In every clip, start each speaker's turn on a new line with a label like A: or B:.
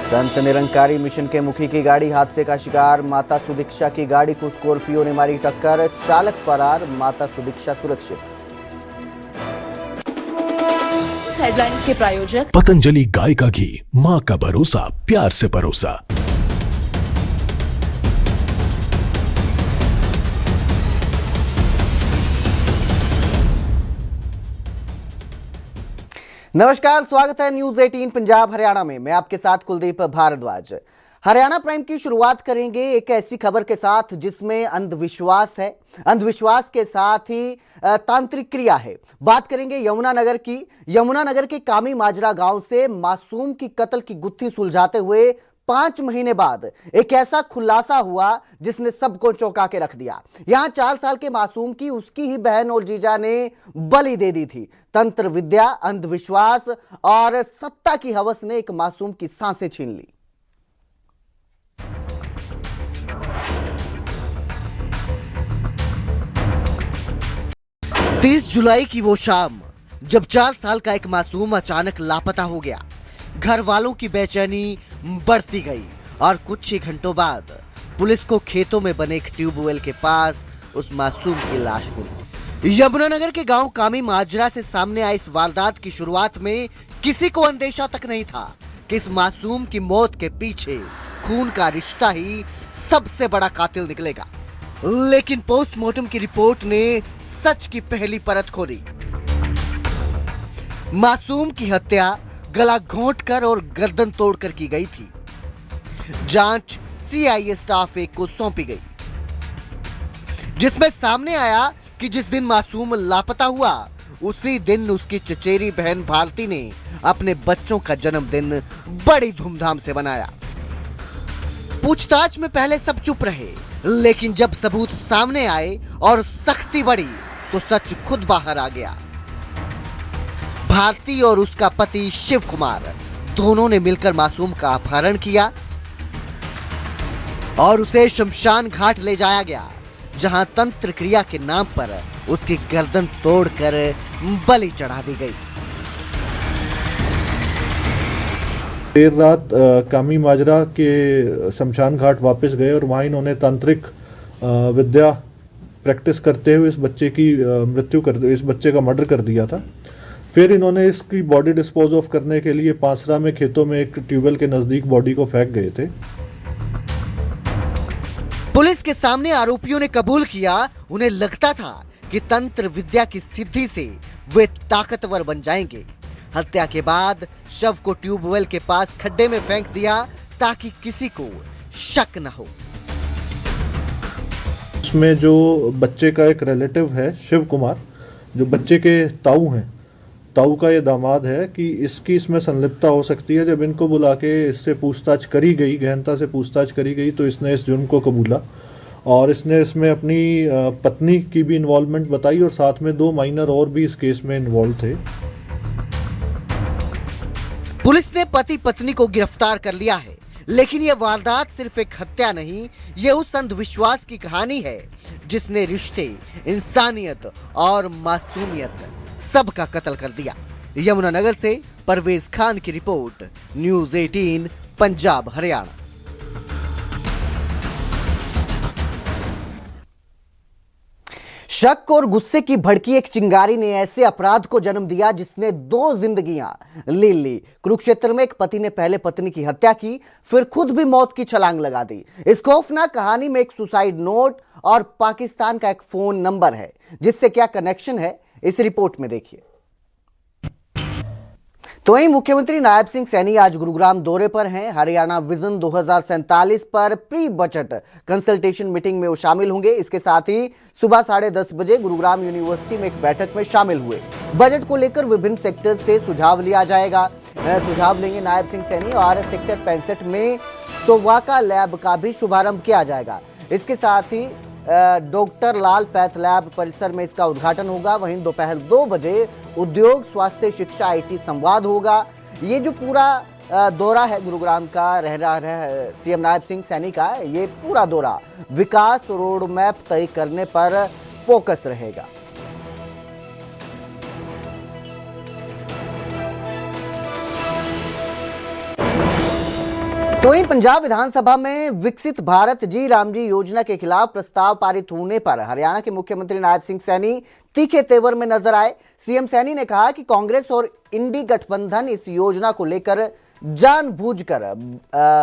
A: Sant Nirankari mission के मुखी की गाड़ी हादसे का शिकार। माता सुदीक्षा की गाड़ी को स्कॉर्पियो ने मारी टक्कर। चालक फरार, माता सुदीक्षा सुरक्षित।
B: हेडलाइंस के प्रायोजक
C: पतंजलि गाय का घी, मां का भरोसा, प्यार से परोसा।
A: नमस्कार, स्वागत है न्यूज 18 पंजाब हरियाणा में। मैं आपके साथ कुलदीप भारद्वाज। हरियाणा प्राइम की शुरुआत करेंगे एक ऐसी खबर के साथ जिसमें अंधविश्वास है, अंधविश्वास के साथ ही तांत्रिक क्रिया है। बात करेंगे यमुनानगर की। यमुनानगर के कामी माजरा गांव से मासूम की कत्ल की गुत्थी सुलझाते हुए 5 महीने बाद एक ऐसा खुलासा हुआ जिसने सबको चौंका के रख दिया। यहां 4 साल के मासूम की उसकी ही बहन और जीजा ने बलि दे दी थी। तंत्र विद्या, अंधविश्वास और सत्ता की हवस ने एक मासूम की सांसें छीन ली। तीस जुलाई की वो शाम जब 4 साल का एक मासूम अचानक लापता हो गया। घर वालों की बेचैनी बढ़ती गई और कुछ ही घंटों बाद पुलिस को खेतों में बने एक ट्यूबवेल के पास उस मासूम की लाश मिली। यमुनानगर के गांव कामी माजरा से सामने आई इस वारदात की शुरुआत में किसी को अंदेशा तक नहीं था कि इस मासूम की मौत के पीछे खून का रिश्ता ही सबसे बड़ा कातिल निकलेगा। लेकिन पोस्टमार्टम की रिपोर्ट ने सच की पहली परत खोली। मासूम की हत्या गला घोंटकर और गर्दन तोड़कर की गई थी। जांच सीआईए स्टाफ 1 को सौंपी गई, जिसमें सामने आया कि जिस दिन मासूम लापता हुआ उसी दिन उसकी चचेरी बहन भारती ने अपने बच्चों का जन्मदिन बड़ी धूमधाम से मनाया। पूछताछ में पहले सब चुप रहे, लेकिन जब सबूत सामने आए और सख्ती बढ़ी तो सच खुद बाहर आ गया। भारती और उसका पति शिव कुमार दोनों ने मिलकर मासूम का अपहरण किया और उसे शमशान घाट ले जाया गया, जहां तंत्र क्रिया के नाम पर उसकी गर्दन तोड़कर बलि चढ़ा दी गई।
D: देर रात कामी माजरा के शमशान घाट वापस गए और वहां इन्होंने तांत्रिक विद्या प्रैक्टिस करते हुए इस बच्चे की इस बच्चे का मर्डर कर दिया था। फिर इन्होंने इसकी बॉडी डिस्पोज ऑफ करने के लिए पांसरा में खेतों में एक ट्यूबवेल के नजदीक बॉडी को फेंक गए थे।
A: पुलिस के सामने आरोपियों ने कबूल किया, उन्हें लगता था कि तंत्र विद्या की सिद्धि से वे ताकतवर बन जाएंगे। हत्या के बाद शव को ट्यूबवेल के पास खड्डे में फेंक दिया ताकि किसी को शक न हो।
D: इसमें जो बच्चे का एक रिलेटिव है शिव कुमार, जो बच्चे के ताऊ हैं, ताऊ का ये दामाद है कि इसकी इसमें संलिप्तता हो सकती है। जब इनको बुला के इससे पूछताछ करी गई, गहनता से पूछताछ करी गई, तो इसने इस जुर्म को कबूला और इसने इसमें अपनी पत्नी की भी इन्वॉल्वमेंट बताई और साथ में 2 माइनर और भी इस केस में इन्वॉल्व थे।
A: पुलिस ने पति पत्नी को गिरफ्तार कर लिया है, लेकिन यह वारदात सिर्फ एक हत्या नहीं, यह उस अंधविश्वास की कहानी है जिसने रिश्ते, इंसानियत और मासूमियत सबका कत्ल कर दिया। यमुनानगर से परवेज खान की रिपोर्ट, न्यूज 18 पंजाब हरियाणा। शक और गुस्से की भड़की एक चिंगारी ने ऐसे अपराध को जन्म दिया जिसने 2 जिंदगियां ले ली। कुरुक्षेत्र में एक पति ने पहले पत्नी की हत्या की, फिर खुद भी मौत की छलांग लगा दी। इस खौफनाक कहानी में एक सुसाइड नोट और पाकिस्तान का एक फोन नंबर है, जिससे क्या कनेक्शन है इस रिपोर्ट में देखिए। तो वहीं मुख्यमंत्री नायब सिंह सैनी आज गुरुग्राम दौरे पर हैं। हरियाणा विजन 2047 पर प्री बजट कंसल्टेशन मीटिंग में वो शामिल होंगे। इसके साथ ही सुबह 10:30 बजे गुरुग्राम यूनिवर्सिटी में एक बैठक में शामिल हुए। बजट को लेकर विभिन्न सेक्टर से सुझाव लिया जाएगा। सुझाव लेंगे नायब सिंह सैनी और सेक्टर 65 में सोवाका लैब का भी शुभारंभ किया जाएगा। इसके साथ ही डॉक्टर लाल पैथ लैब परिसर में इसका उद्घाटन होगा। वहीं दोपहर 2 बजे उद्योग, स्वास्थ्य, शिक्षा, IT संवाद होगा। ये जो पूरा दौरा है गुरुग्राम का रह रहा है सीएम नायब सिंह सैनी का, ये पूरा दौरा विकास रोड मैप तय करने पर फोकस रहेगा। तो वहीं पंजाब विधानसभा में विकसित भारत जी राम जी योजना के खिलाफ प्रस्ताव पारित होने पर हरियाणा के मुख्यमंत्री नायब सिंह सैनी तीखे तेवर में नजर आए। सीएम सैनी ने कहा कि कांग्रेस और इंडी गठबंधन इस योजना को लेकर जानबूझकर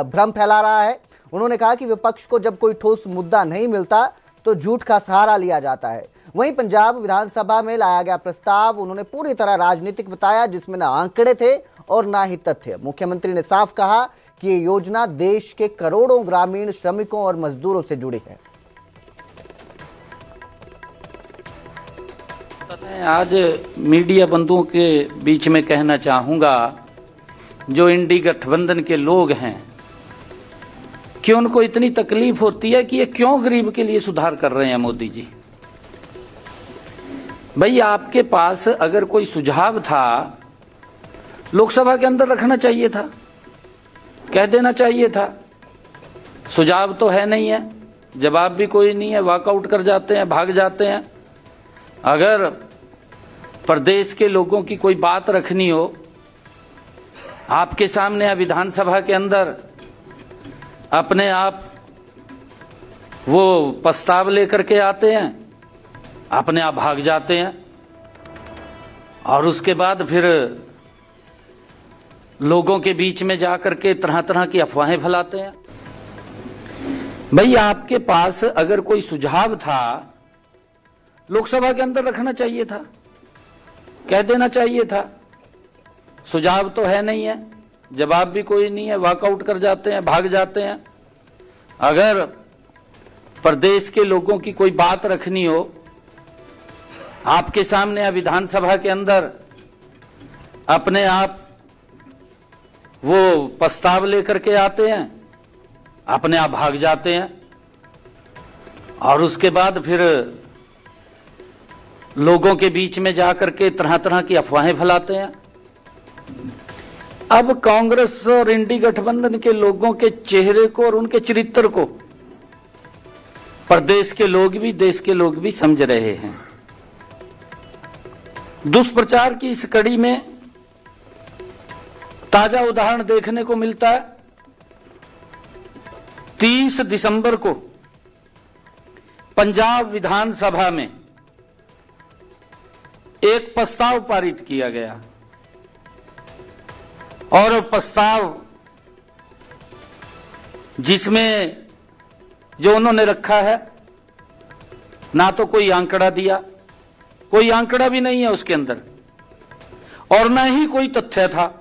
A: भ्रम फैला रहा है। उन्होंने कहा कि विपक्ष को जब कोई ठोस मुद्दा नहीं मिलता तो झूठ का सहारा लिया जाता है। वहीं पंजाब विधानसभा में लाया गया प्रस्ताव उन्होंने पूरी तरह राजनीतिक बताया, जिसमें न आंकड़े थे और न ही तथ्य। मुख्यमंत्री ने साफ कहा कि ये योजना देश के करोड़ों ग्रामीण श्रमिकों और मजदूरों से जुड़ी है।
E: आज मीडिया बंधुओं के बीच में कहना चाहूंगा, जो इंडी गठबंधन के लोग हैं कि उनको इतनी तकलीफ होती है कि ये क्यों गरीब के लिए सुधार कर रहे हैं मोदी जी। भाई आपके पास अगर कोई सुझाव था लोकसभा के अंदर रखना चाहिए था, कह देना चाहिए था। सुझाव तो है नहीं है, जवाब भी कोई नहीं है, वॉकआउट कर जाते हैं, भाग जाते हैं। अगर प्रदेश के लोगों की कोई बात रखनी हो आपके सामने विधानसभा के अंदर अपने आप वो प्रस्ताव लेकर के आते हैं, अपने आप भाग जाते हैं और उसके बाद फिर लोगों के बीच में जाकर के तरह तरह की अफवाहें फैलाते हैं। भाई आपके पास अगर कोई सुझाव था लोकसभा के अंदर रखना चाहिए था, कह देना चाहिए था। सुझाव तो है नहीं है, जवाब भी कोई नहीं है, वॉकआउट कर जाते हैं, भाग जाते हैं। अगर प्रदेश के लोगों की कोई बात रखनी हो आपके सामने विधानसभा के अंदर अपने आप वो प्रस्ताव लेकर के आते हैं, अपने आप भाग जाते हैं और उसके बाद फिर लोगों के बीच में जाकर के तरह तरह की अफवाहें फैलाते हैं। अब कांग्रेस और इंडी गठबंधन के लोगों के चेहरे को और उनके चरित्र को प्रदेश के लोग भी, देश के लोग भी समझ रहे हैं। दुष्प्रचार की इस कड़ी में ताजा उदाहरण देखने को मिलता है। 30 दिसंबर को पंजाब विधानसभा में एक प्रस्ताव पारित किया गया और प्रस्ताव जिसमें जो उन्होंने रखा है ना तो कोई आंकड़ा दिया, कोई आंकड़ा भी नहीं है उसके अंदर और ना ही कोई तथ्य था।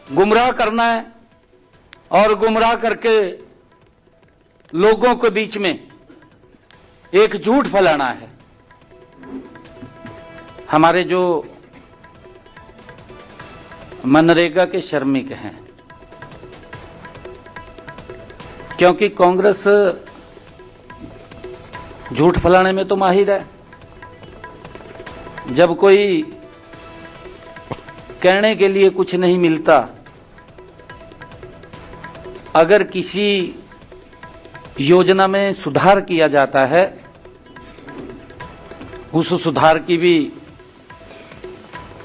E: गुमराह करना है और गुमराह करके लोगों के बीच में एक झूठ फैलाना है। हमारे जो मनरेगा के श्रमिक हैं, क्योंकि कांग्रेस झूठ फैलाने में तो माहिर है। जब कोई कहने के लिए कुछ नहीं मिलता, अगर किसी योजना में सुधार किया जाता है, उस सुधार की भी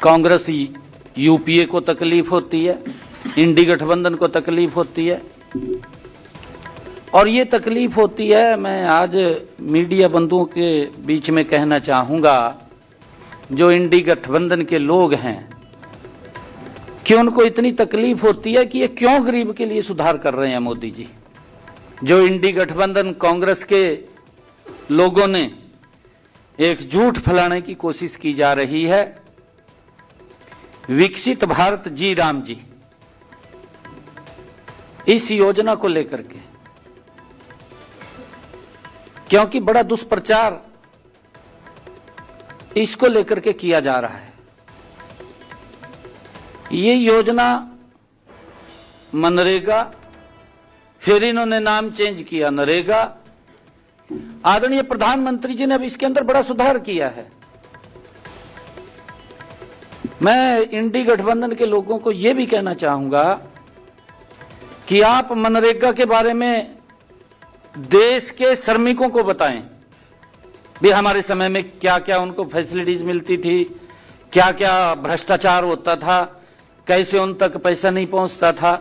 E: कांग्रेस यूपीए को तकलीफ होती है, इंडी गठबंधन को तकलीफ होती है और ये तकलीफ होती है। मैं आज मीडिया बंधुओं के बीच में कहना चाहूंगा, जो इंडी गठबंधन के लोग हैं कि उनको इतनी तकलीफ होती है कि ये क्यों गरीब के लिए सुधार कर रहे हैं मोदी जी। जो इंडी गठबंधन कांग्रेस के लोगों ने एक झूठ फैलाने की कोशिश की जा रही है, विकसित भारत जी राम जी, इस योजना को लेकर के, क्योंकि बड़ा दुष्प्रचार इसको लेकर के किया जा रहा है। ये योजना मनरेगा, फिर इन्होंने नाम चेंज किया नरेगा। आदरणीय प्रधानमंत्री जी ने अब इसके अंदर बड़ा सुधार किया है। मैं इंडी गठबंधन के लोगों को यह भी कहना चाहूंगा कि आप मनरेगा के बारे में देश के श्रमिकों को बताएं भी हमारे समय में क्या क्या उनको फैसिलिटीज मिलती थी, क्या क्या भ्रष्टाचार होता था, कैसे उन तक पैसा नहीं पहुंचता था।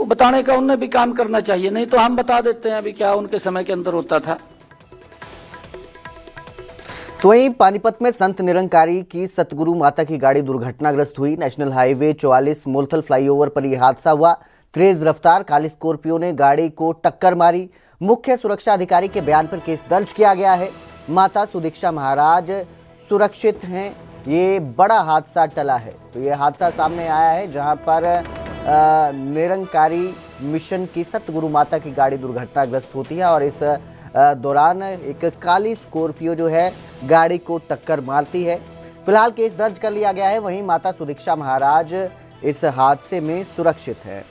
E: वो बताने का उन्हें भी काम करना चाहिए, नहीं तो हम बता देते हैं अभी क्या उनके समय के अंदर होता था।
A: तो वहीं पानीपत में संत निरंकारी की सतगुरु माता की गाड़ी दुर्घटनाग्रस्त हुई। नेशनल हाईवे 44 मोलथल फ्लाईओवर पर यह हादसा हुआ। तेज रफ्तार काली स्कॉर्पियो ने गाड़ी को टक्कर मारी। मुख्य सुरक्षा अधिकारी के बयान पर केस दर्ज किया गया है। माता सुदीक्षा महाराज सुरक्षित हैं। ये बड़ा हादसा टला है। तो ये हादसा सामने आया है जहां पर निरंकारी मिशन की सतगुरु माता की गाड़ी दुर्घटनाग्रस्त होती है और इस दौरान एक काली स्कॉर्पियो जो है गाड़ी को टक्कर मारती है। फिलहाल केस दर्ज कर लिया गया है। वहीं माता सुदीक्षा महाराज इस हादसे में सुरक्षित है।